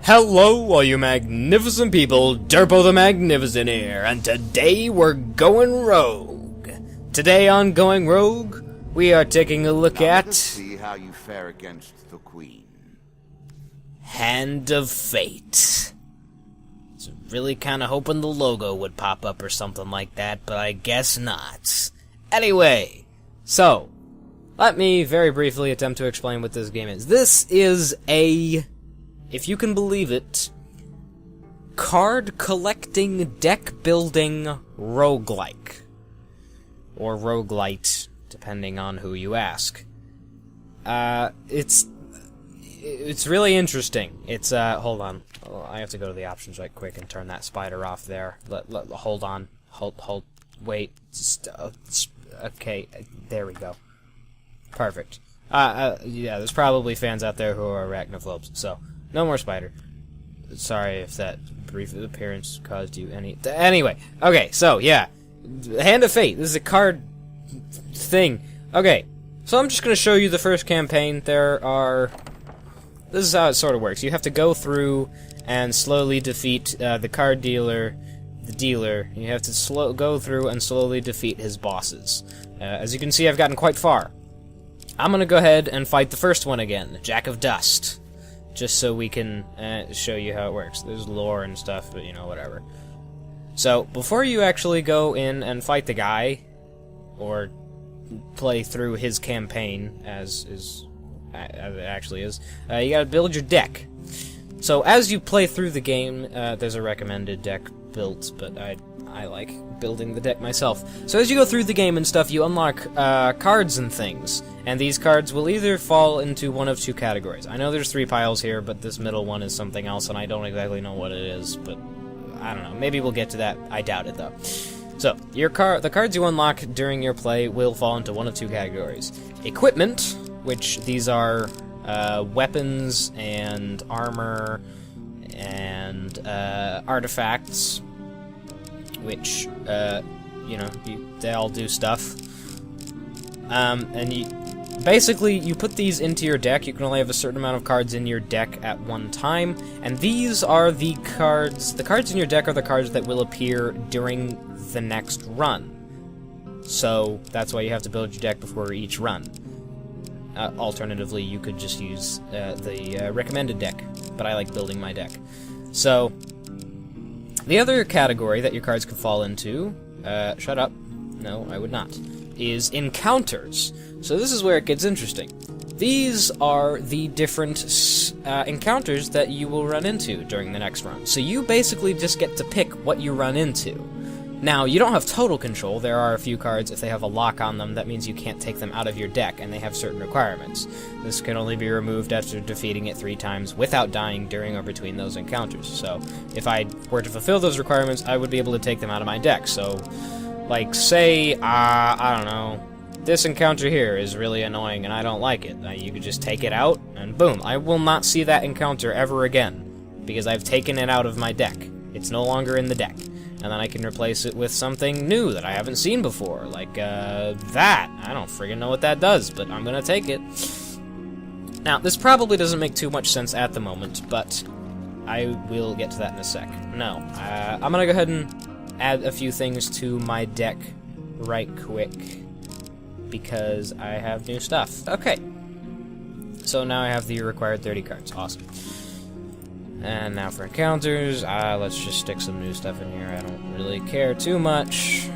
Hello, all you magnificent people, Derpo the Magnificent here, and today we're going rogue. Today on Going Rogue, we are taking a look at... Let's see how you fare against the Queen. Hand of Fate. So really kinda hoping the logo would pop up or something like that, but I guess not. Anyway, so, let me very briefly attempt to explain what this game is. This is a... if you can believe it, card collecting, deck building roguelike. Or roguelite, depending on who you ask. It's really interesting. It's, hold on. Oh, I have to go to the options right quick and turn that spider off there. Hold on. Wait. Okay, there we go. Perfect. Yeah, there's probably fans out there who are arachnophobes, so... no more spider. Sorry if that brief appearance caused you any... Anyway, okay, so, yeah. Hand of Fate. This is a card thing. Okay, so I'm just going to show you the first campaign. There are... this is how it sort of works. You have to go through and slowly defeat the card dealer, the dealer. You have to go through and slowly defeat his bosses. As you can see, I've gotten quite far. I'm going to go ahead and fight the first one again, Jack of Dust. Just so we can show you how it works. There's lore and stuff, but you know, whatever. So, before you actually go in and fight the guy, or play through his campaign, as it actually is, you gotta build your deck. So, as you play through the game, there's a recommended deck built, but I like building the deck myself. So as you go through the game and stuff, you unlock cards and things, and these cards will either fall into one of two categories. I know there's 3 piles here, but this middle one is something else, and I don't exactly know what it is, but I don't know. Maybe we'll get to that. I doubt it, though. So, the cards you unlock during your play will fall into one of 2 categories. Equipment, which these are weapons and armor and artifacts, which, you know, they all do stuff. And basically, you put these into your deck. You can only have a certain amount of cards in your deck at one time, and these are the cards in your deck are the cards that will appear during the next run. So, that's why you have to build your deck before each run. Alternatively, you could just use the recommended deck, but I like building my deck. So, the other category that your cards could fall into, shut up, no, I would not, is encounters. So this is where it gets interesting. These are the different encounters that you will run into during the next run. So you basically just get to pick what you run into. Now, you don't have total control. There are a few cards, if they have a lock on them, that means you can't take them out of your deck, and they have certain requirements. This can only be removed after defeating it 3 times without dying during or between those encounters. So, if I were to fulfill those requirements, I would be able to take them out of my deck. So, like, say, I don't know, this encounter here is really annoying and I don't like it. You could just take it out, and boom, I will not see that encounter ever again, because I've taken it out of my deck. It's no longer in the deck. And then I can replace it with something new that I haven't seen before, like, that. I don't friggin' know what that does, but I'm gonna take it. Now, this probably doesn't make too much sense at the moment, but I will get to that in a sec. No, I'm gonna go ahead and add a few things to my deck right quick, because I have new stuff. Okay, so now I have the required 30 cards. Awesome. And now for encounters, let's just stick some new stuff in here. I don't really care too much.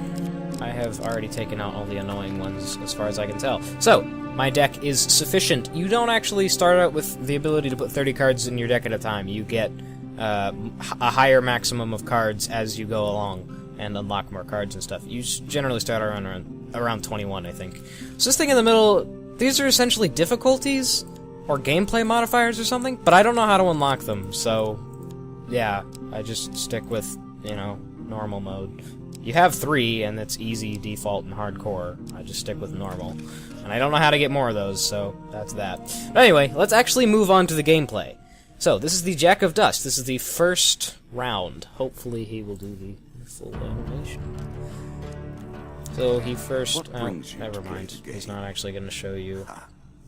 I have already taken out all the annoying ones, as far as I can tell. So, my deck is sufficient. You don't actually start out with the ability to put 30 cards in your deck at a time. You get a higher maximum of cards as you go along, and unlock more cards and stuff. You generally start around 21, I think. So this thing in the middle, these are essentially difficulties, or gameplay modifiers or something, but I don't know how to unlock them, so yeah, I just stick with, you know, normal mode. You have 3, and it's easy, default, and hardcore. I just stick with normal. And I don't know how to get more of those, so that's that. But anyway, let's actually move on to the gameplay. So, this is the Jack of Dust. This is the first round. Hopefully he will do the full animation. So he first... oh, never mind. He's not actually going to show you.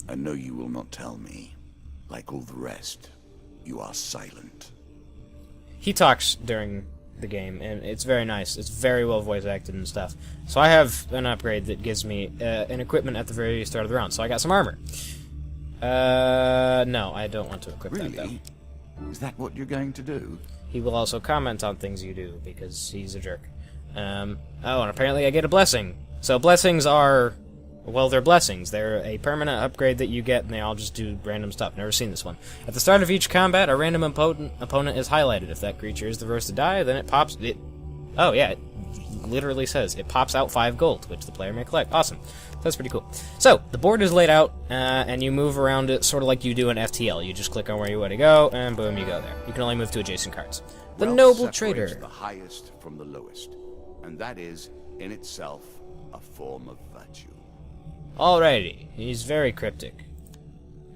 I know you will not tell me, like all the rest. you are silent. He talks during the game, and it's very nice. It's very well voice acted and stuff. So I have an upgrade that gives me an equipment at the very start of the round. So I got some armor. No, I don't want to equip that, though. Really? Is that what you're going to do? He will also comment on things you do, because he's a jerk. Oh, and apparently I get a blessing. So blessings are... Well, they're blessings. They're a permanent upgrade that you get, and they all just do random stuff. Never seen this one. At the start of each combat, a random opponent is highlighted. If that creature is the first to die, then it pops... Oh, yeah, it literally says it pops out 5 gold, which the player may collect. Awesome. That's pretty cool. So, the board is laid out, and you move around it sort of like you do in FTL. You just click on where you want to go, and boom, you go there. You can only move to adjacent cards. The Wealth Noble separates Trader. the highest from the lowest, and that is, in itself, a form of virtue. Alrighty. He's very cryptic.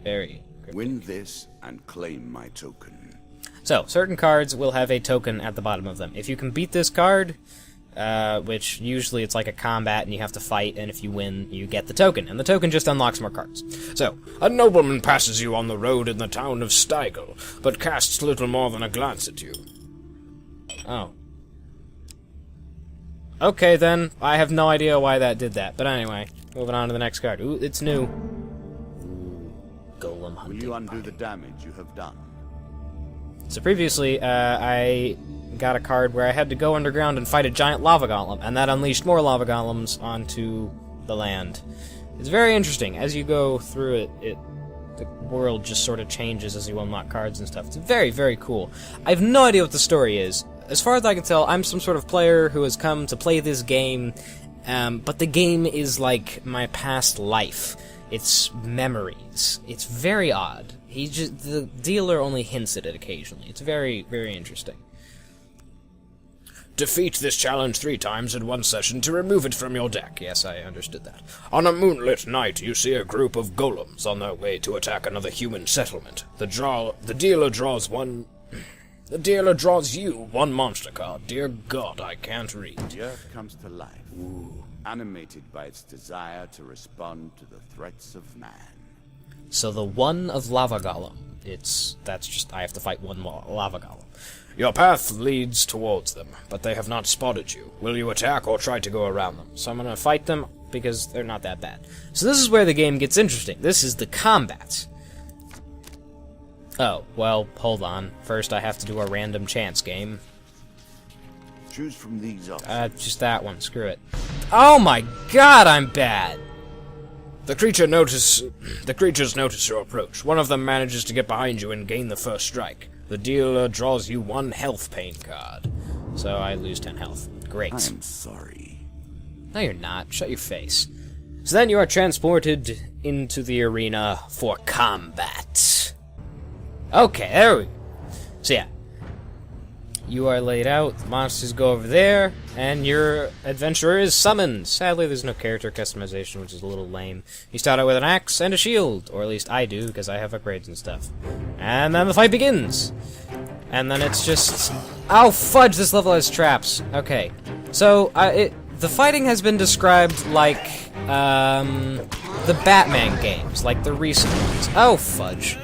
Very cryptic. Win this and claim my token. So, certain cards will have a token at the bottom of them. If you can beat this card, which usually it's like a combat and you have to fight, and if you win, you get the token. And the token just unlocks more cards. So, a nobleman passes you on the road in the town of Steigel, but casts little more than a glance at you. Oh. Okay, then. I have no idea why that did that. But anyway, moving on to the next card. Ooh, it's new. Ooh, Golem Hunting. Will you undo the damage you have done? So previously, I got a card where I had to go underground and fight a giant lava golem, and that unleashed more lava golems onto the land. It's very interesting. As you go through it, the world just sort of changes as you unlock cards and stuff. It's very, very cool. I have no idea what the story is. As far as I can tell, I'm some sort of player who has come to play this game, but the game is like my past life. It's memories. It's very odd. The dealer only hints at it occasionally. It's very, very interesting. Defeat this challenge 3 times in one session to remove it from your deck. Yes, I understood that. On a moonlit night, you see a group of golems on their way to attack another human settlement. The dealer draws you one monster card. Dear God, I can't read. The earth comes to life, animated by its desire to respond to the threats of man. So the one of Lava Golem, I have to fight one Lava Golem. Your path leads towards them, but they have not spotted you. Will you attack or try to go around them? So I'm gonna fight them, because they're not that bad. So this is where the game gets interesting. This is the combat. Oh, well, hold on. First I have to do a random chance game. Choose from these options. Just that one, screw it. Oh my god, I'm bad! The creatures notice your approach. One of them manages to get behind you and gain the first strike. The dealer draws you 1 health pain card. So I lose 10 health. Great. I am sorry. No, you're not. Shut your face. So then you are transported into the arena for combat. Okay, there we go. So yeah. You are laid out, the monsters go over there, and your adventurer is summoned. Sadly, there's no character customization, which is a little lame. You start out with an axe and a shield, or at least I do, because I have upgrades and stuff. And then the fight begins. And then it's just... Oh, fudge, this level has traps. Okay. So, the fighting has been described like, the Batman games, like the recent ones. Oh, fudge.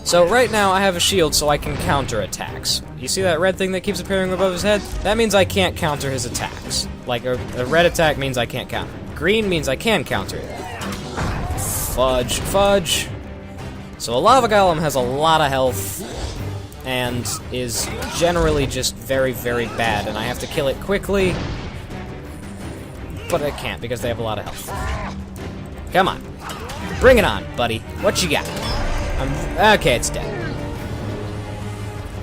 So right now I have a shield so I can counter attacks. You see that red thing that keeps appearing above his head? That means I can't counter his attacks. Like a red attack means I can't counter it. Green means I can counter it. Fudge, fudge. So a lava golem has a lot of health and is generally just very, very bad, and I have to kill it quickly. But I can't because they have a lot of health. Come on. Bring it on, buddy. What you got? Okay, it's dead.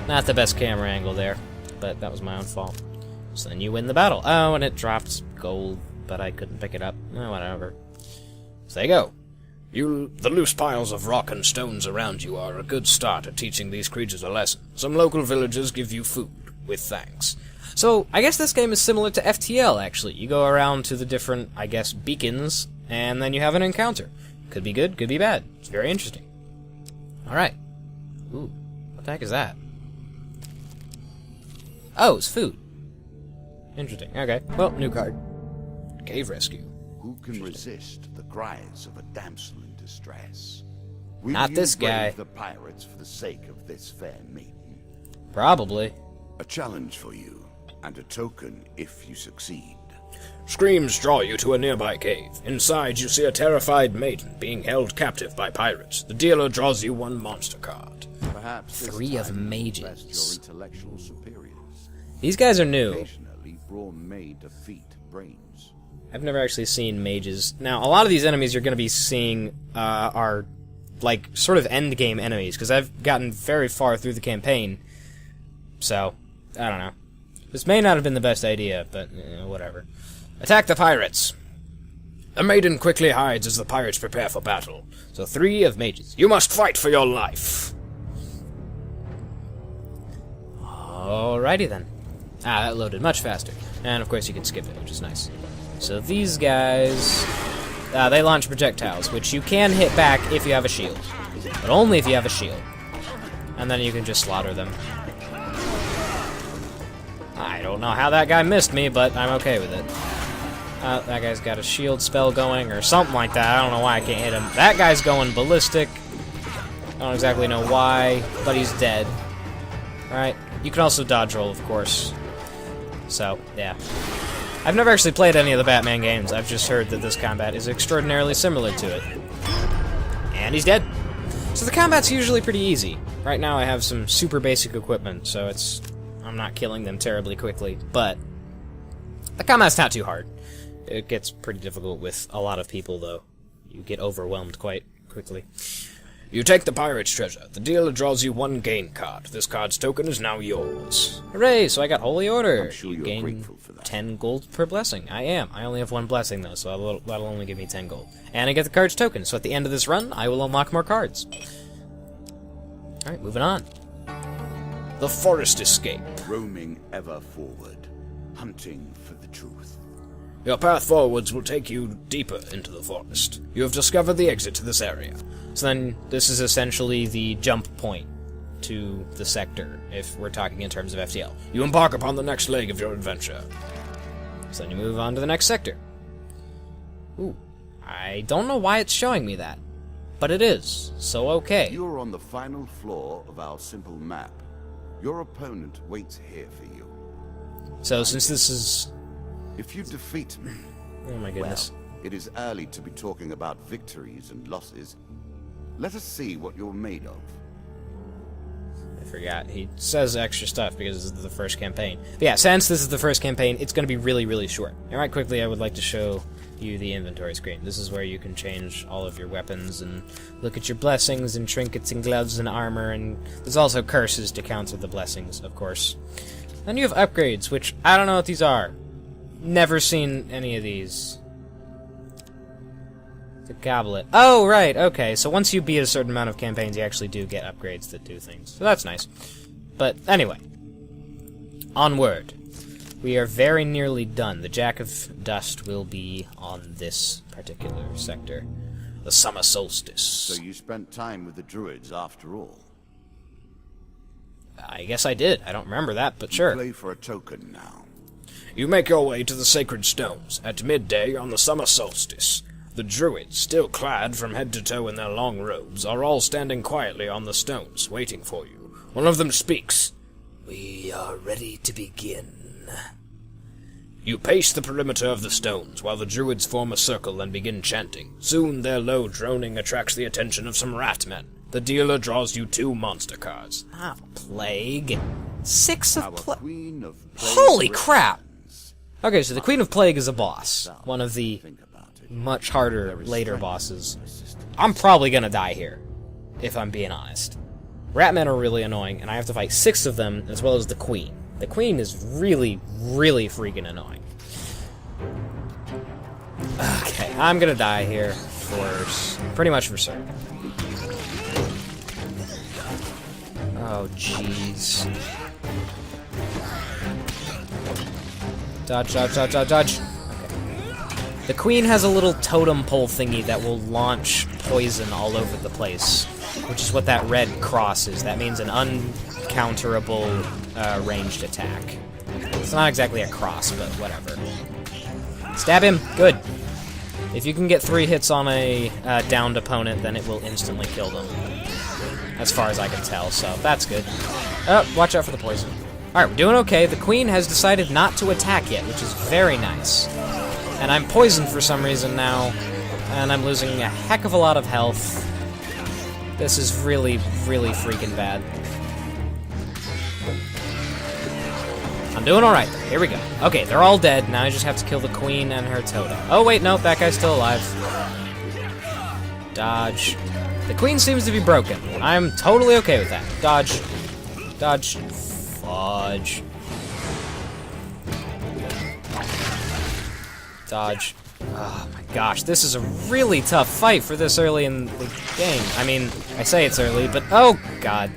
Not the best camera angle there, but that was my own fault. So then you win the battle. Oh, and it dropped gold, but I couldn't pick it up. Oh, whatever. So there you go. The loose piles of rock and stones around you are a good start at teaching these creatures a lesson. Some local villagers give you food, with thanks. So, I guess this game is similar to FTL, actually. You go around to the different, I guess, beacons, and then you have an encounter. Could be good, could be bad. It's very interesting. Alright. Ooh, what the heck is that? Oh, it's food. Interesting. Okay. Well, new card. Cave Rescue. Who can resist the cries of a damsel in distress? Will Not you this guy. brave the pirates for the sake of this fair maiden? Probably. A challenge for you, and a token if you succeed. Screams draw you to a nearby cave. Inside, you see a terrified maiden being held captive by pirates. The dealer draws you one monster card. Perhaps this 3 of time you mages. impressed your intellectual superiors. These guys are new. Occasionally, brawn may defeat brains. I've never actually seen mages. Now, a lot of these enemies you're going to be seeing are, like, sort of endgame enemies, because I've gotten very far through the campaign. So, I don't know. This may not have been the best idea, but whatever. Attack the pirates! The maiden quickly hides as the pirates prepare for battle. So 3 of mages. You must fight for your life! Alrighty then. That loaded much faster. And of course you can skip it, which is nice. So these guys... they launch projectiles, which you can hit back if you have a shield. But only if you have a shield. And then you can just slaughter them. I don't know how that guy missed me, but I'm okay with it. That guy's got a shield spell going, or something like that. I don't know why I can't hit him. That guy's going ballistic. I don't exactly know why, but he's dead. Alright, you can also dodge roll, of course. So, yeah. I've never actually played any of the Batman games. I've just heard that this combat is extraordinarily similar to it. And he's dead. So the combat's usually pretty easy. Right now I have some super basic equipment, so I'm not killing them terribly quickly, but the combat's not too hard. It gets pretty difficult with a lot of people, though. You get overwhelmed quite quickly. You take the pirate's treasure. The dealer draws you 1 gain card. This card's token is now yours. Hooray, so I got Holy Order. I'm sure You you're gain grateful for that. 10 gold per blessing. I am. I only have 1 blessing, though, so that'll only give me 10 gold. And I get the card's token, so at the end of this run, I will unlock more cards. Alright, moving on. The forest escape. Roaming ever forward, hunting for the truth. Your path forwards will take you deeper into the forest. You have discovered the exit to this area. So then, this is essentially the jump point to the sector, if we're talking in terms of FTL. You embark upon the next leg of your adventure. So then you move on to the next sector. Ooh, I don't know why it's showing me that, but it is, so okay. You're on the final floor of our simple map. Your opponent waits here for you. So since this is... If you defeat me, Oh my goodness. well, it is early to be talking about victories and losses. Let us see what you're made of. I forgot. He says extra stuff because this is the first campaign. But yeah, since this is the first campaign, it's going to be really, really short. And right quickly, I would like to show you the inventory screen. This is where you can change all of your weapons and look at your blessings and trinkets and gloves and armor, and there's also curses to counter the blessings, of course. Then you have upgrades, which I don't know what these are. Never seen any of these. The goblet. Oh, right, okay. So once you beat a certain amount of campaigns, you actually do get upgrades that do things. So that's nice. But anyway. Onward. We are very nearly done. The Jack of Dust will be on this particular sector. The summer solstice. So you spent time with the druids after all. I guess I did. I don't remember that, but sure. Play for a token now. You make your way to the sacred stones at midday on the summer solstice. The druids, still clad from head to toe in their long robes, are all standing quietly on the stones, waiting for you. One of them speaks. We are ready to begin. You pace the perimeter of the stones, while the druids form a circle and begin chanting. Soon their low droning attracts the attention of some rat-men. The dealer draws you 2 monster cards. Ah, plague. 6 Our of plague. queen of plague Holy crap! returns. Okay, so the Queen of Plague is a boss. One of the Think about it. much harder later bosses. I'm probably gonna die here, if I'm being honest. Ratmen are really annoying, and I have to fight 6 of them, as well as the Queen. The Queen is really, really freaking annoying. Okay, I'm gonna die here pretty much for certain. Oh, jeez. Dodge, dodge, dodge, dodge, dodge. Okay. The Queen has a little totem pole thingy that will launch poison all over the place, which is what that red cross is. That means an uncounterable ranged attack. It's not exactly a cross, but whatever. Stab him. Good. If you can get 3 hits on a downed opponent, then it will instantly kill them. As far as I can tell, so that's good. Oh, watch out for the poison. Alright, we're doing okay. The queen has decided not to attack yet, which is very nice. And I'm poisoned for some reason now, and I'm losing a heck of a lot of health. This is really, really freaking bad. I'm doing alright. Here we go. Okay, they're all dead. Now I just have to kill the queen and her totem. Oh, wait, no, that guy's still alive. Dodge. The queen seems to be broken. I'm totally okay with that. Dodge. Dodge. Fudge. Dodge. Oh my gosh, this is a really tough fight for this early in the game. I mean, I say it's early, but oh god.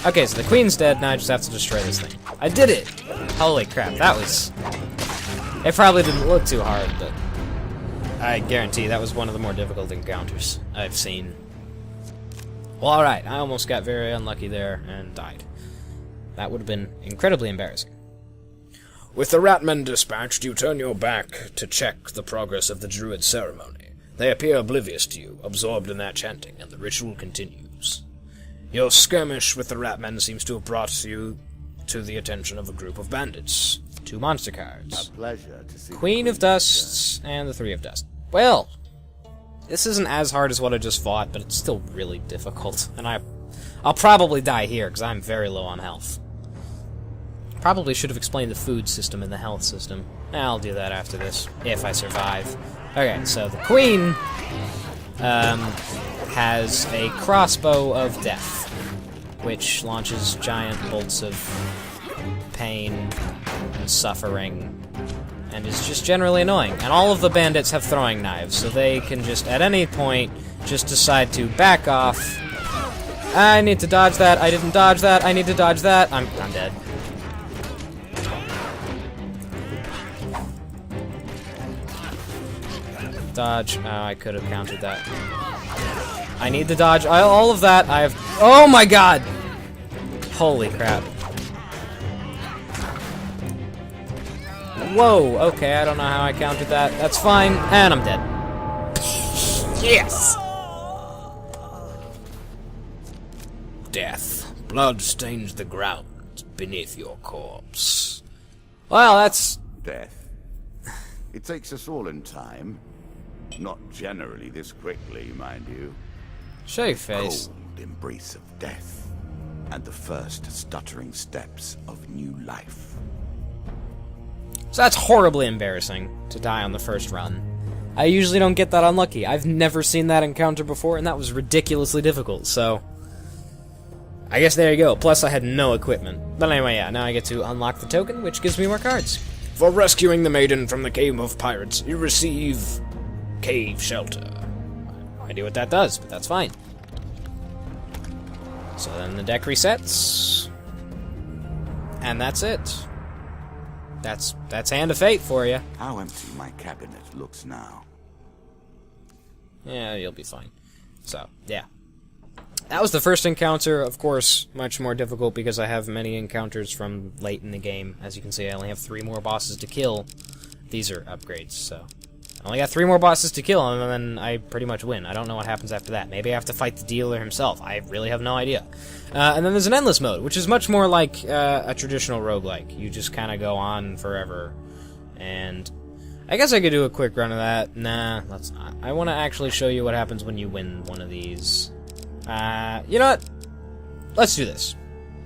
Okay, so the queen's dead, now I just have to destroy this thing. I did it! Holy crap, that was... It probably didn't look too hard, but... I guarantee that was one of the more difficult encounters I've seen. Well, alright, I almost got very unlucky there and died. That would have been incredibly embarrassing. With the Ratmen dispatched, you turn your back to check the progress of the Druid ceremony. They appear oblivious to you, absorbed in their chanting, and the ritual continues. Your skirmish with the Ratmen seems to have brought you to the attention of a group of bandits. 2 monster cards. A pleasure to see Queen of Dusts and the 3 of Dust. Well, this isn't as hard as what I just fought, but it's still really difficult. And I'll probably die here, because I'm very low on health. Probably should have explained the food system and the health system. I'll do that after this, if I survive. Okay, so the queen has a crossbow of death, which launches giant bolts of pain and suffering, and is just generally annoying. And all of the bandits have throwing knives, so they can just, at any point, just decide to back off. I need to dodge that, I didn't dodge that, I need to dodge that, I'm dead. Dodge. Oh, I could have countered that. I need to dodge all of that. I have... Oh my god! Holy crap. Whoa, okay, I don't know how I countered that. That's fine, and I'm dead. Yes! Death. Blood stains the ground beneath your corpse. Well, that's... death. It takes us all in time. Not generally this quickly, mind you. Show your face. Cold embrace of death, and the first stuttering steps of new life. So that's horribly embarrassing, to die on the first run. I usually don't get that unlucky. I've never seen that encounter before, and that was ridiculously difficult, so... I guess there you go. Plus, I had no equipment. But anyway, yeah, now I get to unlock the token, which gives me more cards. For rescuing the maiden from the Cave of Pirates, you receive... Cave Shelter. No idea what that does, but that's fine. So then the deck resets. And that's it. That's Hand of Fate for you. How empty my cabinet looks now. Yeah, you'll be fine. So, yeah. That was the first encounter, of course, much more difficult because I have many encounters from late in the game. As you can see, I only have 3 more bosses to kill. These are upgrades, so... I only got 3 more bosses to kill, and then I pretty much win. I don't know what happens after that. Maybe I have to fight the dealer himself. I really have no idea. And then there's an endless mode, which is much more like a traditional roguelike. You just kind of go on forever. And I guess I could do a quick run of that. Nah, let's not. I want to actually show you what happens when you win one of these. You know what? Let's do this.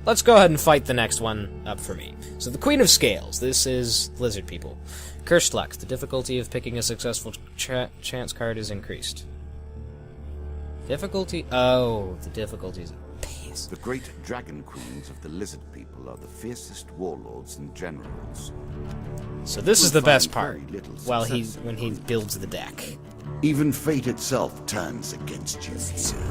Let's go ahead and fight the next one up for me. So the Queen of Scales. This is lizard people. Cursed Luck. The difficulty of picking a successful chance card is increased. Difficulty? Oh, the difficulty is a piss. The great dragon queens of the lizard people are the fiercest warlords and generals. So this is the best part. Very little When he builds the deck. Even fate itself turns against you here.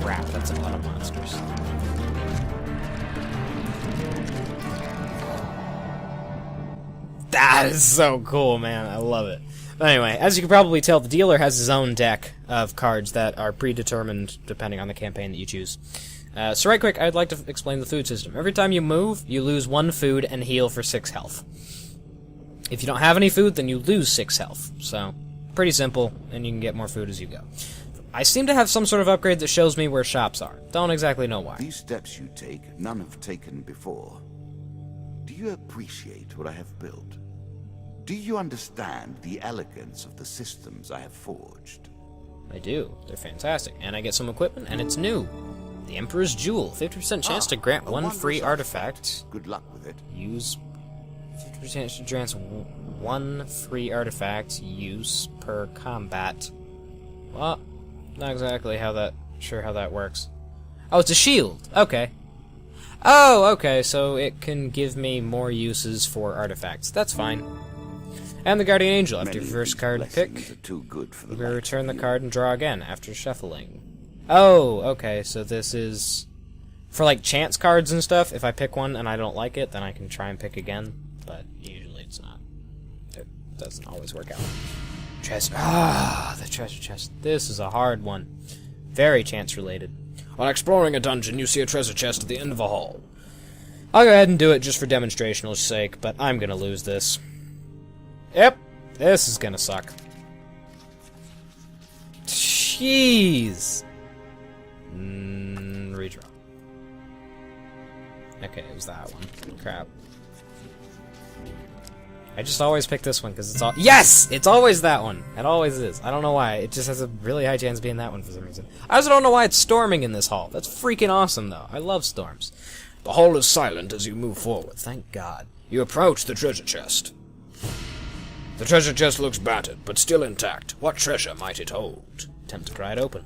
Crap, that's a lot of monsters. That is so cool, man. I love it. But anyway, as you can probably tell, the dealer has his own deck of cards that are predetermined depending on the campaign that you choose. So right quick, I'd like to explain the food system. Every time you move, you lose 1 food and heal for 6 health. If you don't have any food, then you lose 6 health. So, pretty simple, and you can get more food as you go. I seem to have some sort of upgrade that shows me where shops are. Don't exactly know why. These steps you take, none have taken before. Do you appreciate what I have built? Do you understand the elegance of the systems I have forged? I do. They're fantastic. And I get some equipment, and it's new. The Emperor's Jewel. 50% chance to grant 1 free artifact. Good luck with it. Use 50% to grant 1 free artifact use per combat. Well, not exactly how that works. Oh, it's a shield. Okay. Oh, okay, so it can give me more uses for artifacts. That's fine. And the Guardian Angel. After your first card pick, you will return the card and draw again after shuffling. Oh, okay, so this is... For, like, chance cards and stuff, if I pick one and I don't like it, then I can try and pick again. But usually it's not. It doesn't always work out. Treasure. Ah, the treasure chest. This is a hard one. Very chance-related. While exploring a dungeon, you see a treasure chest at the end of a hall. I'll go ahead and do it just for demonstrational sake, but I'm gonna lose this. Yep, this is gonna suck. Jeez. Redraw. Okay, it was that one. Crap. I just always pick this one because it's all— Yes! It's always that one. It always is. I don't know why. It just has a really high chance of being that one for some reason. I also don't know why it's storming in this hall. That's freaking awesome, though. I love storms. The hall is silent as you move forward. Thank God. You approach the treasure chest. The treasure chest looks battered, but still intact. What treasure might it hold? Attempt to pry it open.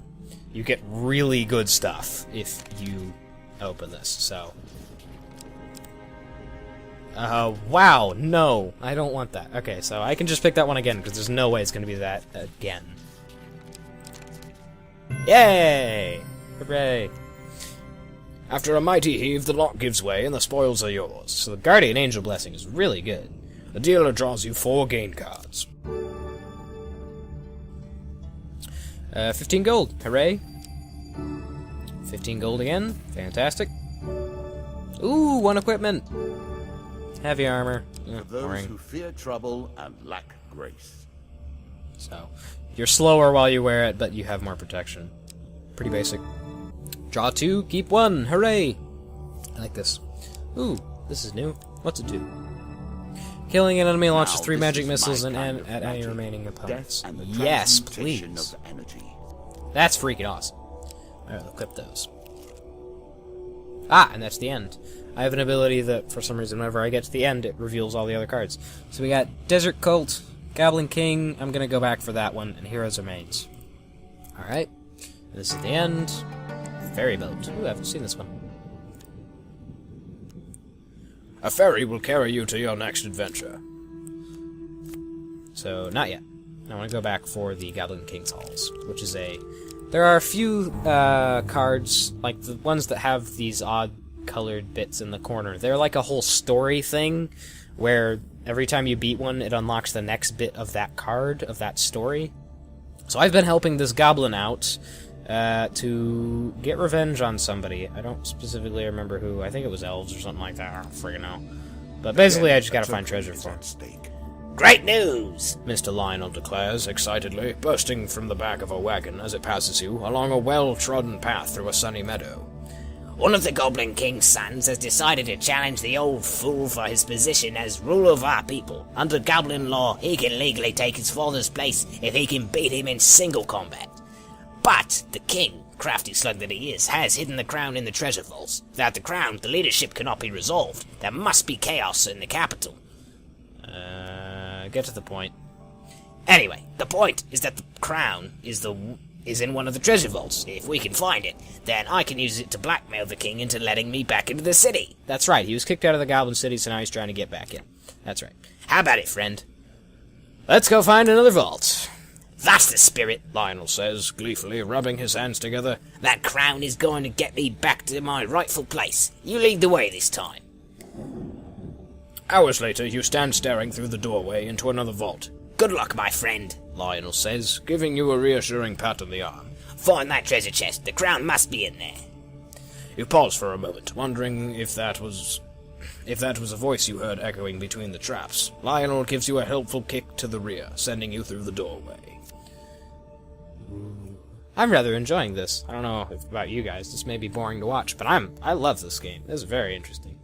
You get really good stuff if you open this, so... wow, no, I don't want that. Okay, so I can just pick that one again, because there's no way it's going to be that again. Yay! Hooray! After a mighty heave, the lock gives way, and the spoils are yours. So the Guardian Angel Blessing is really good. The dealer draws you 4 gain cards. 15 gold. Hooray. 15 gold again. Fantastic. Ooh, 1 equipment. Heavy armor. For those who fear trouble and lack grace. So, you're slower while you wear it, but you have more protection. Pretty basic. Draw 2, keep 1. Hooray! I like this. Ooh, this is new. What's it do? Killing an enemy launches 3 magic missiles and at any remaining opponents. Yes, please. That's freaking awesome. Alright, we'll equip those. Ah, and that's the end. I have an ability that, for some reason, whenever I get to the end, it reveals all the other cards. So we got Desert Cult, Goblin King, I'm gonna go back for that one, and Heroes Remains. Alright, this is the end. Ferry boat. Ooh, I haven't seen this one. A ferry will carry you to your next adventure. So, not yet. I want to go back for the Goblin King's Halls, which is a... There are a few cards, like the ones that have these odd colored bits in the corner. They're like a whole story thing, where every time you beat one, it unlocks the next bit of that card, of that story. So I've been helping this goblin out to get revenge on somebody. I don't specifically remember who. I think it was elves or something like that. I don't freaking know. But basically, I just gotta find treasure for him. Great news! Mr. Lionel declares excitedly, bursting from the back of a wagon as it passes you along a well-trodden path through a sunny meadow. One of the Goblin King's sons has decided to challenge the old fool for his position as ruler of our people. Under Goblin law, he can legally take his father's place if he can beat him in single combat. But the king, crafty slug that he is, has hidden the crown in the treasure vaults. Without the crown, the leadership cannot be resolved. There must be chaos in the capital. Get to the point. Anyway, the point is that the crown is in one of the treasure vaults. If we can find it, then I can use it to blackmail the king into letting me back into the city. That's right, he was kicked out of the Goblin City, so now he's trying to get back in. That's right. How about it, friend? Let's go find another vault. That's the spirit, Lionel says, gleefully, rubbing his hands together. That crown is going to get me back to my rightful place. You lead the way this time. Hours later, you stand staring through the doorway into another vault. Good luck, my friend, Lionel says, giving you a reassuring pat on the arm. Find that treasure chest. The crown must be in there. You pause for a moment, wondering if that was a voice you heard echoing between the traps. Lionel gives you a helpful kick to the rear, sending you through the doorway. I'm rather enjoying this. I don't know if about you guys. This may be boring to watch, but I love this game. This is very interesting.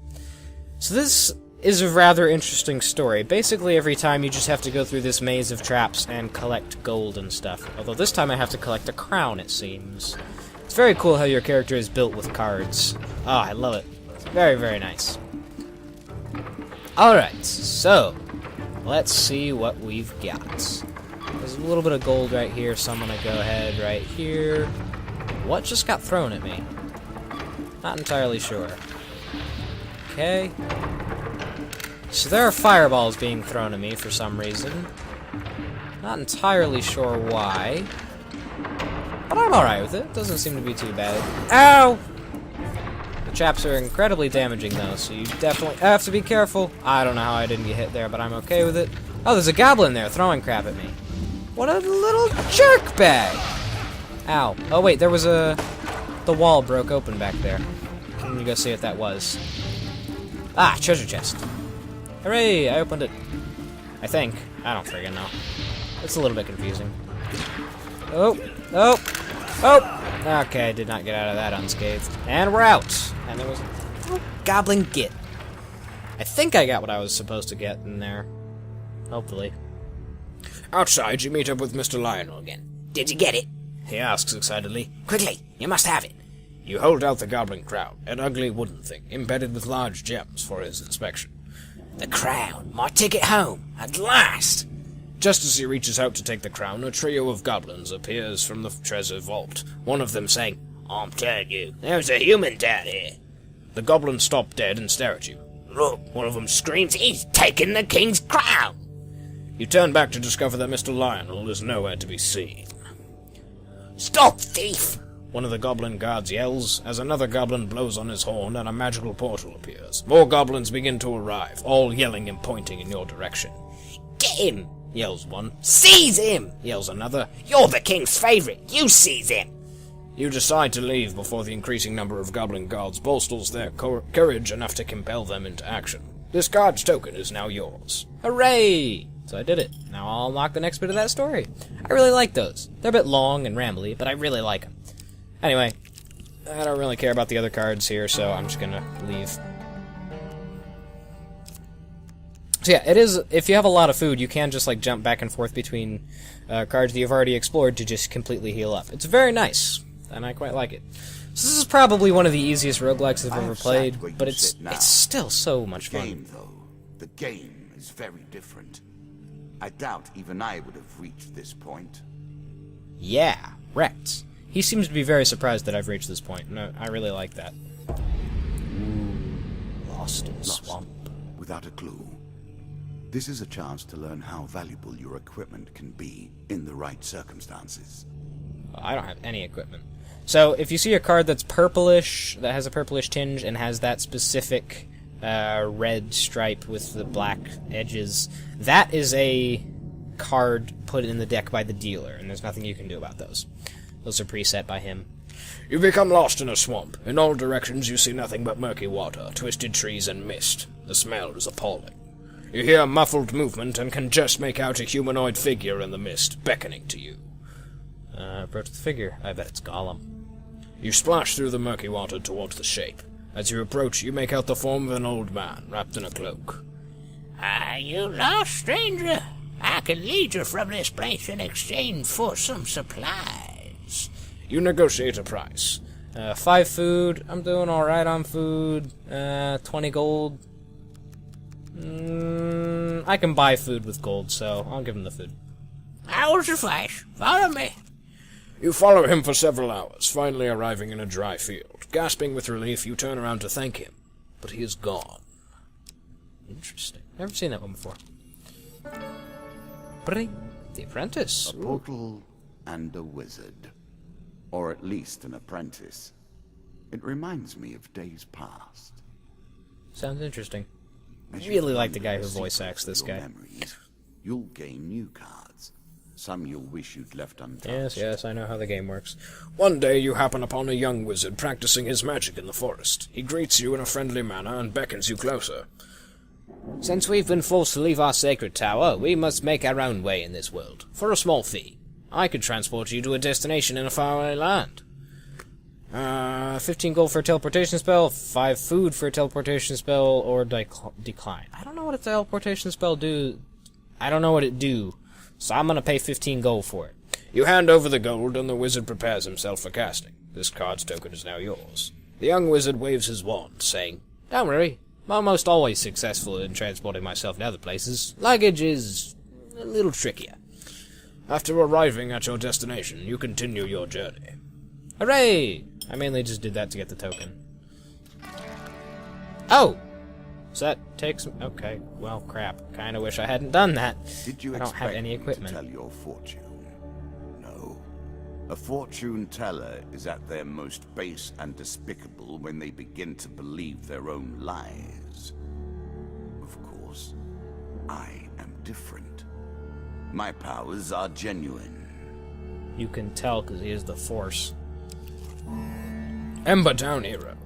So this is a rather interesting story. Basically, every time you just have to go through this maze of traps and collect gold and stuff. Although this time I have to collect a crown, it seems. It's very cool how your character is built with cards. Oh, I love it. It's very, very nice. Alright, so let's see what we've got. There's a little bit of gold right here, so I'm gonna go ahead right here. What just got thrown at me? Not entirely sure. Okay. So there are fireballs being thrown at me for some reason. Not entirely sure why. But I'm alright with it. Doesn't seem to be too bad. Ow! The traps are incredibly damaging though, so you definitely have to be careful. I don't know how I didn't get hit there, but I'm okay with it. Oh, there's a goblin there throwing crap at me. What a little jerk bag! Ow. Oh wait, there was the wall broke open back there. Let me go see what that was. Ah, treasure chest. Hooray, I opened it. I think. I don't friggin' know. It's a little bit confusing. Oh, oh, oh! Okay, I did not get out of that unscathed. And we're out! And there was a little goblin git. I think I got what I was supposed to get in there. Hopefully. Outside, you meet up with Mr. Lionel again. Did you get it? He asks excitedly. Quickly, you must have it. You hold out the goblin crown, an ugly wooden thing, embedded with large gems for his inspection. The crown, my ticket home, at last! Just as he reaches out to take the crown, a trio of goblins appears from the treasure vault, one of them saying, I'm telling you, there's a human down here. The goblins stop dead and stare at you. Look, one of them screams, he's taken the king's crown! You turn back to discover that Mr. Lionel is nowhere to be seen. Stop, thief! One of the goblin guards yells, as another goblin blows on his horn and a magical portal appears. More goblins begin to arrive, all yelling and pointing in your direction. Get him! Yells one. Seize him! Yells another. You're the king's favorite, you seize him! You decide to leave before the increasing number of goblin guards bolsters their courage enough to compel them into action. This guard's token is now yours. Hooray! So I did it. Now I'll unlock the next bit of that story. I really like those. They're a bit long and rambly, but I really like them. Anyway, I don't really care about the other cards here, so I'm just gonna leave. So yeah, it is, if you have a lot of food, you can just like jump back and forth between cards that you've already explored to just completely heal up. It's very nice, and I quite like it. So this is probably one of the easiest roguelikes I've ever played, but it's still so much fun. The game, though, the game is very different. I doubt even I would have reached this point. Yeah, wrecked. He seems to be very surprised that I've reached this point, and I really like that. Lost in swamp. Without a clue. This is a chance to learn how valuable your equipment can be in the right circumstances. I don't have any equipment. So, if you see a card that's purplish, that has a purplish tinge, and has that specific red stripe with the black edges, that is a card put in the deck by the dealer, and there's nothing you can do about those. Those are preset by him. You become lost in a swamp. In all directions you see nothing but murky water, twisted trees, and mist. The smell is appalling. You hear muffled movement and can just make out a humanoid figure in the mist, beckoning to you. Approach the figure. I bet it's Gollum. You splash through the murky water towards the shape. As you approach, you make out the form of an old man, wrapped in a cloak. Are you lost, stranger? I can lead you from this place in exchange for some supplies. You negotiate a price. 5 food. I'm doing alright on food. 20 gold. I can buy food with gold, so I'll give him the food. I will suffice. Follow me. You follow him for several hours, finally arriving in a dry field. Gasping with relief, you turn around to thank him, but he is gone. Interesting. Never seen that one before. Bring the apprentice. A portal and a wizard. Or at least an apprentice. It reminds me of days past. Sounds interesting. I As really you like the ponder guy who the voice secrets acts of this your guy. memories, you'll gain new cards. Some you'll wish you'd left untouched. Yes, I know how the game works. One day you happen upon a young wizard practicing his magic in the forest. He greets you in a friendly manner and beckons you closer. Since we've been forced to leave our sacred tower, we must make our own way in this world, for a small fee. I could transport you to a destination in a faraway land. 15 gold for a teleportation spell, 5 food for a teleportation spell, or decline. I don't know what a teleportation spell do. I don't know what it do, so I'm gonna pay 15 gold for it. You hand over the gold, and the wizard prepares himself for casting. This card's token is now yours. The young wizard waves his wand, saying, Don't worry, I'm almost always successful in transporting myself to other places. Luggage is a little trickier. After arriving at your destination, you continue your journey. Hooray! I mainly just did that to get the token. Oh! So that takes... Okay, well, crap. Kinda wish I hadn't done that. Did you I don't have any expect equipment. to tell your fortune? No. A fortune teller is at their most base and despicable when they begin to believe their own lies. Of course, I am different. My powers are genuine. You can tell because he is the Force. Embertown Hero.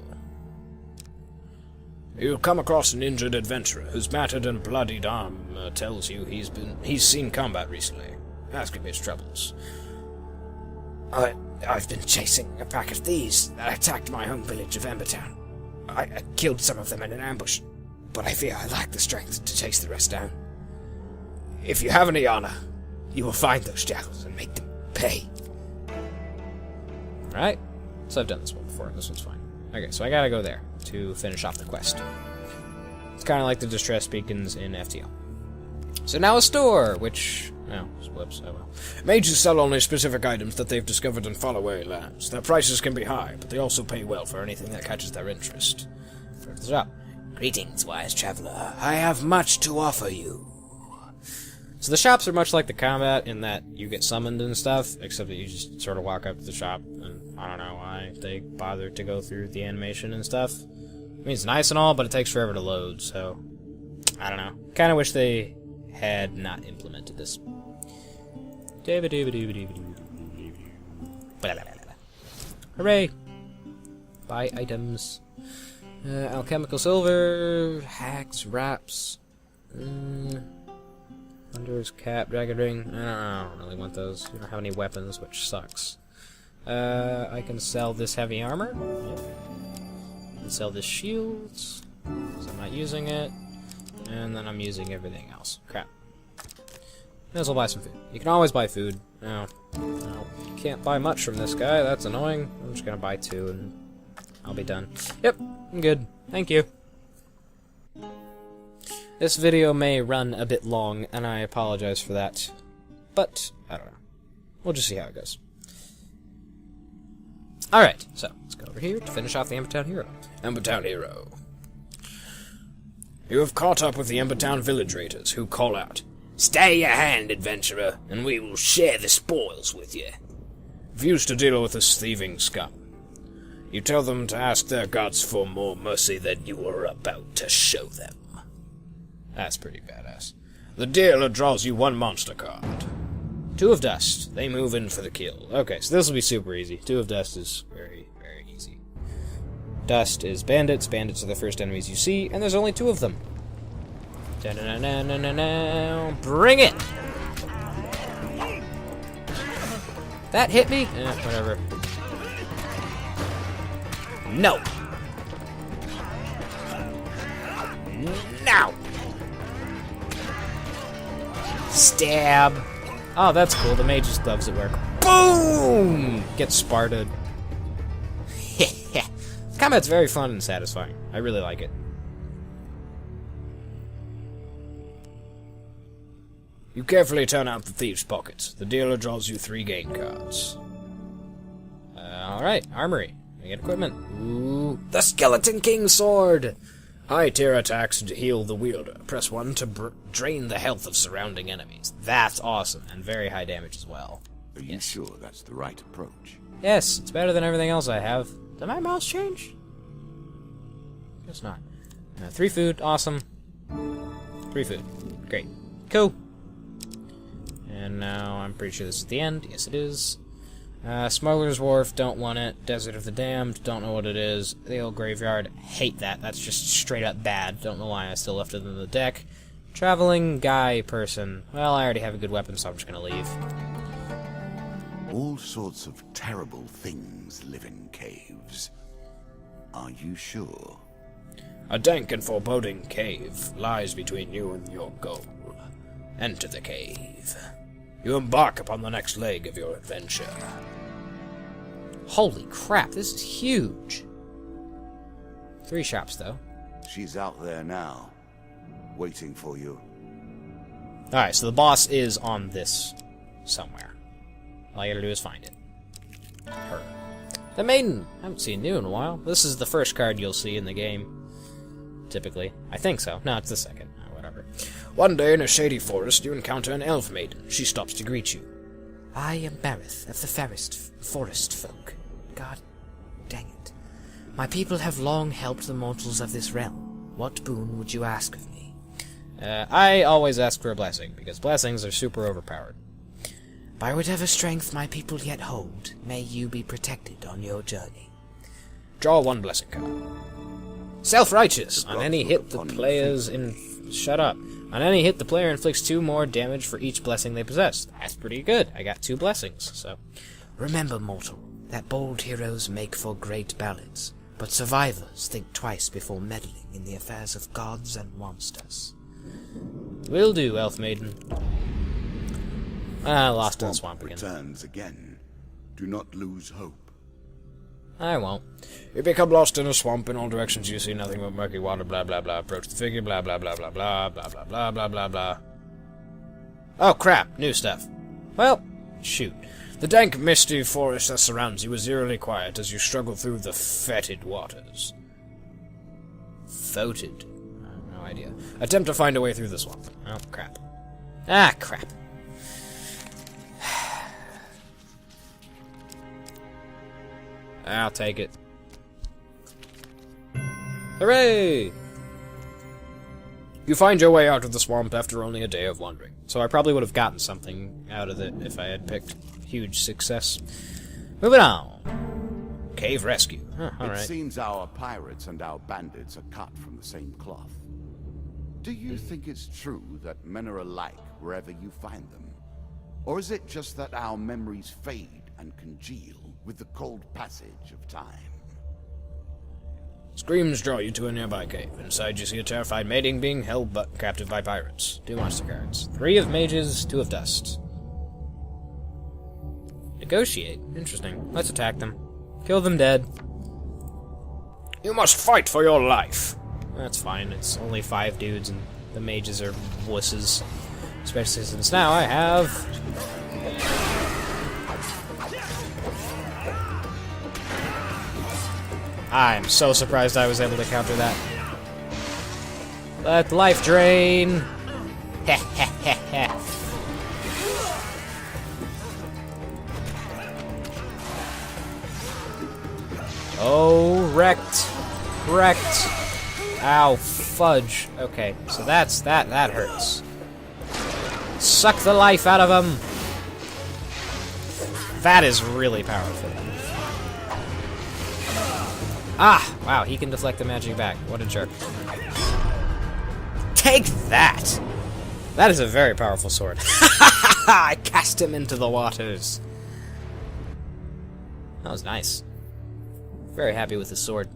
You come across an injured adventurer whose battered and bloodied arm tells you he's seen combat recently. Ask him his troubles. I've been chasing a pack of thieves that attacked my home village of Embertown. I killed some of them in an ambush, but I fear I lack the strength to chase the rest down. If you have any honor, you will find those jackals and make them pay. Right? So I've done this one before. This one's fine. Okay, so I gotta go there to finish off the quest. It's kind of like the distress beacons in FTL. So now a store, which... Oh, whoops, oh well. Mages sell only specific items that they've discovered in faraway lands. Their prices can be high, but they also pay well for anything that catches their interest. Further up. Greetings, wise traveler. I have much to offer you. So the shops are much like the combat in that you get summoned and stuff, except that you just sort of walk up to the shop, and I don't know why they bothered to go through the animation and stuff. I mean, it's nice and all, but it takes forever to load, so... I don't know. Kind of wish they had not implemented this. Hooray! Buy items. Alchemical silver, hacks, wraps... Thunder's cap, dragon ring. I don't really want those. We don't have any weapons, which sucks. I can sell this heavy armor. Yep. I can sell this shields, because I'm not using it. And then I'm using everything else. Crap. May as well buy some food. You can always buy food. No, you can't buy much from this guy. That's annoying. I'm just gonna buy 2 and I'll be done. Yep, I'm good. Thank you. This video may run a bit long, and I apologize for that. But, I don't know. We'll just see how it goes. Alright, so, let's go over here to finish off the Embertown Hero. Embertown Hero. You have caught up with the Embertown village raiders, who call out, Stay your hand, adventurer, and we will share the spoils with you. Refuse to deal with this thieving scum. You tell them to ask their gods for more mercy than you are about to show them. That's pretty badass. The dealer draws you 1 monster card. 2 of dust. They move in for the kill. Okay, so this will be super easy. 2 of dust is very, very easy. Dust is bandits. Bandits are the first enemies you see, and there's only 2 of them. Da-na-na-na-na-na. Bring it! That hit me? Whatever. No! Now! Stab! Oh, that's cool. The mage's gloves at work. Boom! Gets Sparta'd. Combat's very fun and satisfying. I really like it. You carefully turn out the thieves' pockets. The dealer draws you 3 gain cards. Alright, armory. I get equipment. Ooh, the Skeleton King Sword! High tier attacks to heal the wielder. Press 1 to drain the health of surrounding enemies. That's awesome, and very high damage as well. Are you sure that's the right approach? Yes, it's better than everything else I have. Did my mouse change? Guess not. 3 food, awesome. 3 food, great. Cool. And now I'm pretty sure this is the end. Yes, it is. Smuggler's Wharf, don't want it. Desert of the Damned, don't know what it is. The Old Graveyard, hate that. That's just straight up bad. Don't know why I still left it in the deck. Traveling Guy person. Well, I already have a good weapon, so I'm just gonna leave. All sorts of terrible things live in caves. Are you sure? A dank and foreboding cave lies between you and your goal. Enter the cave. You embark upon the next leg of your adventure. Holy crap, this is huge. 3 shops, though. She's out there now, waiting for you. Alright, so the boss is on this somewhere. All you gotta do is find it. Her. The Maiden! I haven't seen you in a while. This is the first card you'll see in the game. Typically. I think so. No, it's the second. Whatever. One day in a shady forest, you encounter an elf maiden. She stops to greet you. I am Bareth of the Forest Folk. God dang it. My people have long helped the mortals of this realm. What boon would you ask of me? I always ask for a blessing, because blessings are super overpowered. By whatever strength my people yet hold, may you be protected on your journey. Draw 1 blessing card. Self-righteous. On any hit, the players Shut up. On any hit, the player inflicts 2 more damage for each blessing they possess. That's pretty good. I got 2 blessings, so... Remember, mortal, that bold heroes make for great ballads, but survivors think twice before meddling in the affairs of gods and monsters. Will do, Elf Maiden. Lost in the swamp again. Returns again. Do not lose hope. I won't. You become lost in a swamp. In all directions you see nothing but murky water, blah blah blah. Approach the figure, blah blah blah blah blah blah blah blah blah blah blah. Oh crap, new stuff. Well, shoot. The dank, misty forest that surrounds you is eerily quiet as you struggle through the fetid waters. Fetid? No idea. Attempt to find a way through the swamp. Oh crap. Ah, crap. I'll take it. Hooray! You find your way out of the swamp after only a day of wandering. So I probably would have gotten something out of it if I had picked huge success. Moving on. Cave rescue. Huh, alright. It seems our pirates and our bandits are cut from the same cloth. Do you think it's true that men are alike wherever you find them? Or is it just that our memories fade and congeal with the cold passage of time? Screams draw you to a nearby cave. Inside you see a terrified maiden being held but captive by pirates. 2 monster cards. 3 of mages, 2 of dust. Negotiate. Interesting. Let's attack them. Kill them dead. You must fight for your life. That's fine. It's only 5 dudes and the mages are wusses. Especially since now I have... I'm so surprised I was able to counter that. Let the life drain! Heh heh heh heh. Oh, wrecked. Wrecked. Ow, fudge. Okay, so that hurts. Suck the life out of him! That is really powerful. Ah! Wow, he can deflect the magic back. What a jerk. Take that! That is a very powerful sword. I cast him into the waters. That was nice. Very happy with the sword.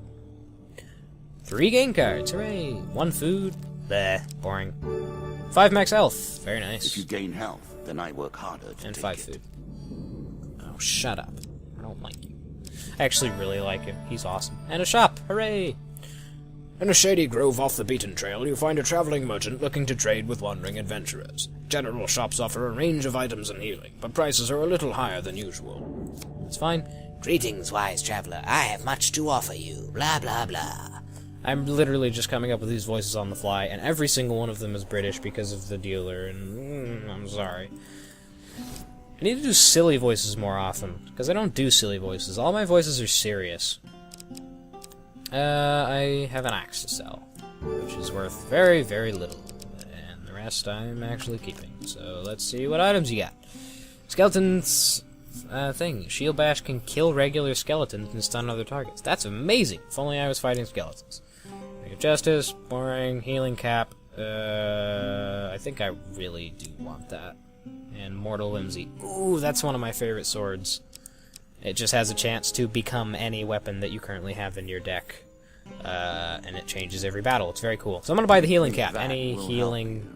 3 game cards, hooray! 1 food, bleh, boring. 5 max health, very nice. If you gain health, then I work harder to and take 5 it. food. Oh, shut up. I don't like you. I actually really like him. He's awesome. And a shop, hooray! In a shady grove off the beaten trail, you find a traveling merchant looking to trade with wandering adventurers. General shops offer a range of items and healing, but prices are a little higher than usual. It's fine. Greetings, wise traveler. I have much to offer you. Blah, blah, blah. I'm literally just coming up with these voices on the fly, and every single one of them is British because of the dealer, and I'm sorry. I need to do silly voices more often, because I don't do silly voices. All my voices are serious. I have an axe to sell, which is worth very, very little. And the rest I'm actually keeping. So let's see what items you got. Skeletons thing. Shield Bash can kill regular skeletons and stun other targets. That's amazing. If only I was fighting skeletons. Justice, boring, healing cap. I think I really do want that. And Mortal Whimsy. Ooh, that's one of my favorite swords. It just has a chance to become any weapon that you currently have in your deck. And it changes every battle. It's very cool. So I'm gonna buy the healing cap. Any healing...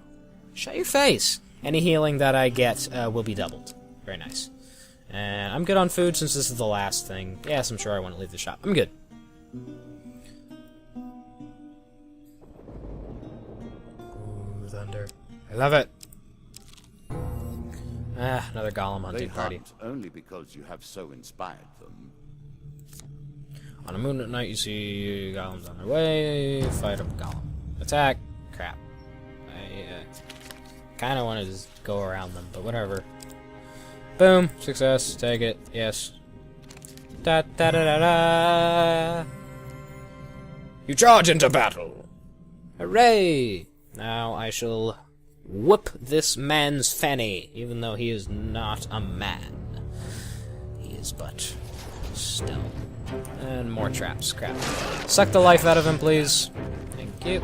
Shut your face! Any healing that I get will be doubled. Very nice. And I'm good on food since this is the last thing. Yes, I'm sure I want to leave the shop. I'm good. Ooh, thunder. I love it. Ah, another golem hunting party. Hunt only because you have so inspired them. On a moon at night, you see golems on their way. Fight a golem. Attack. Crap. I kind of wanted to just go around them, but whatever. Boom. Success. Take it. Yes. Da da da da da. You charge into battle. Hooray! Now I shall whoop this man's fanny, even though he is not a man. He is but stone. And more traps. Crap. Suck the life out of him, please. Thank you.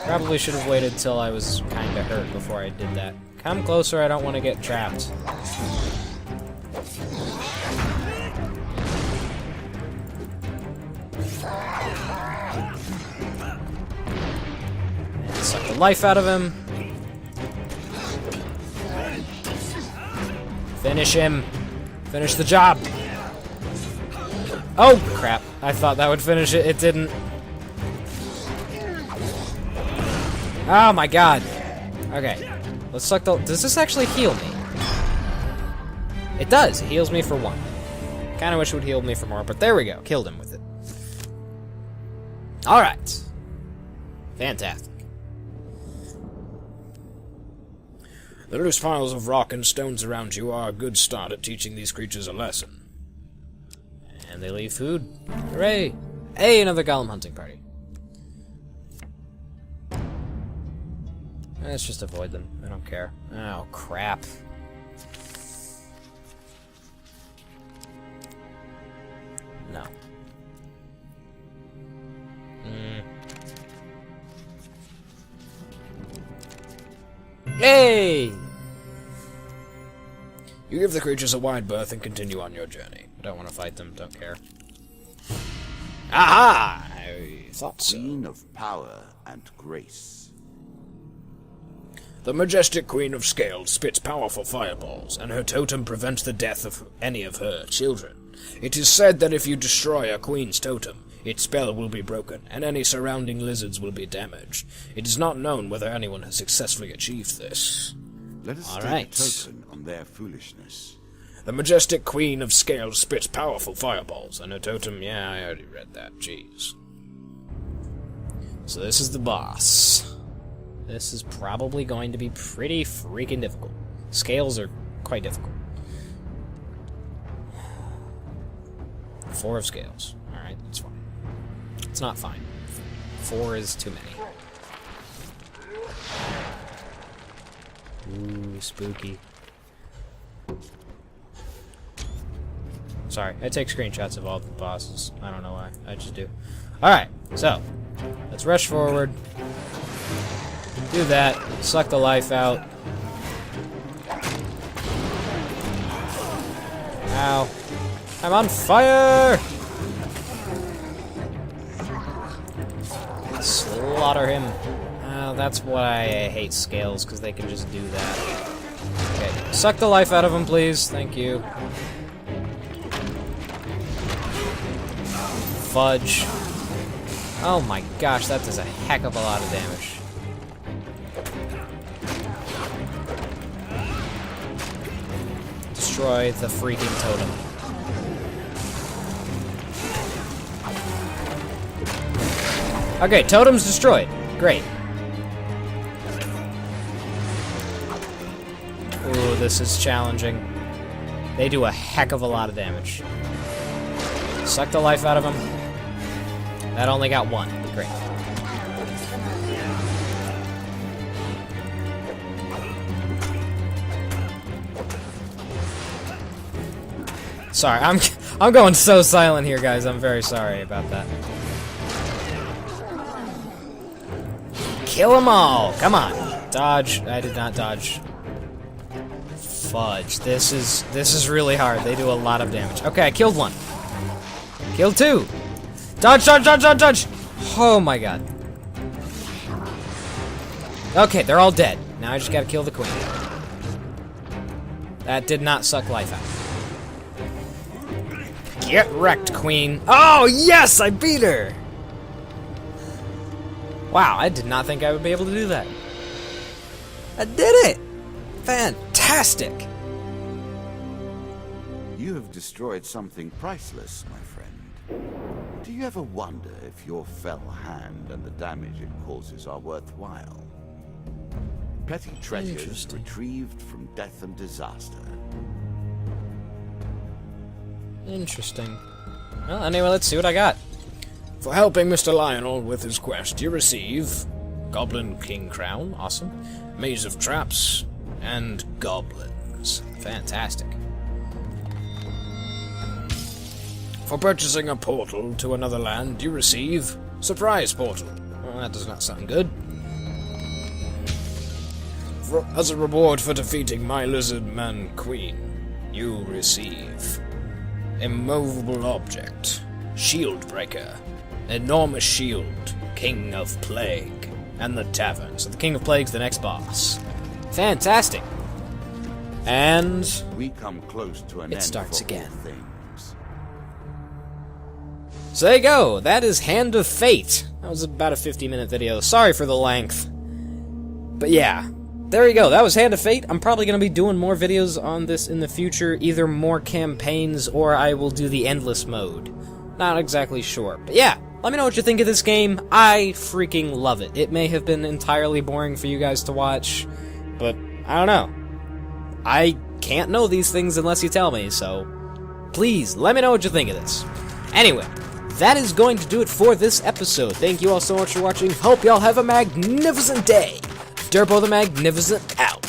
Probably should have waited till I was kinda hurt before I did that. Come closer, I don't want to get trapped. And suck the life out of him. Finish him. Finish the job. Oh, crap. I thought that would finish it. It didn't. Oh, my God. Okay. Let's suck the... Does this actually heal me? It does. It heals me for 1. Kinda wish it would heal me for more, but there we go. Killed him with it. Alright. Fantastic. The loose piles of rock and stones around you are a good start at teaching these creatures a lesson. And they leave food. Hooray! Hey, another golem hunting party. Let's just avoid them. I don't care. Oh, crap. No. Yay! You give the creatures a wide berth and continue on your journey. I don't want to fight them. Don't care. Aha! I thought so. Queen of power and grace. The majestic Queen of Scales spits powerful fireballs, and her totem prevents the death of any of her children. It is said that if you destroy a queen's totem, its spell will be broken, and any surrounding lizards will be damaged. It is not known whether anyone has successfully achieved this. Let us All take right. a token on their foolishness. The majestic Queen of Scales spits powerful fireballs, and her totem... Yeah, I already read that. Jeez. So this is the boss. This is probably going to be pretty freaking difficult. Scales are quite difficult. 4 of scales. Alright, that's fine. It's not fine. 4 is too many. Ooh, spooky. Sorry, I take screenshots of all the bosses. I don't know why. I just do. Alright, so. Let's rush forward. Do that. Suck the life out. Ow. I'm on fire! Slaughter him. Oh, that's why I hate scales, because they can just do that. Okay. Suck the life out of him, please. Thank you. Fudge. Oh my gosh, that does a heck of a lot of damage. Destroy the freaking totem. Okay, totem's destroyed. Great. Ooh, this is challenging. They do a heck of a lot of damage. Suck the life out of them. That only got 1. Great. Sorry, I'm going so silent here, guys. I'm very sorry about that. Kill them all! Come on. Dodge. I did not dodge. Fudge. This is really hard. They do a lot of damage. Okay, I killed one. Killed two. Dodge, dodge, dodge, dodge, dodge! Oh my god. Okay, they're all dead. Now I just gotta kill the queen. That did not suck life out. Get wrecked, queen. Oh, yes! I beat her! Wow, I did not think I would be able to do that. I did it! Fantastic! You have destroyed something priceless, my friend. Do you ever wonder if your fell hand and the damage it causes are worthwhile? Petty treasures retrieved from death and disaster. Interesting. Well, anyway, let's see what I got. For helping Mr. Lionel with his quest, you receive Goblin King Crown, awesome, Maze of Traps, and Goblins. Fantastic. For purchasing a portal to another land, you receive Surprise Portal. Well, that does not sound good. As a reward for defeating my Lizard Man Queen, you receive Immovable Object, Shield Breaker, Enormous Shield, King of Plague, and the Tavern. So the King of Plague's the next boss. Fantastic. And we come close to an end starts for again. all things. so there you go. That is Hand of Fate. That was about a 50-minute video. Sorry for the length. But yeah. There you go, that was Hand of Fate. I'm probably going to be doing more videos on this in the future, either more campaigns or I will do the endless mode. Not exactly sure. But yeah, let me know what you think of this game. I freaking love it. It may have been entirely boring for you guys to watch, but I don't know. I can't know these things unless you tell me, so please, let me know what you think of this. Anyway, that is going to do it for this episode. Thank you all so much for watching. Hope y'all have a magnificent day. Derpo the Magnificent out.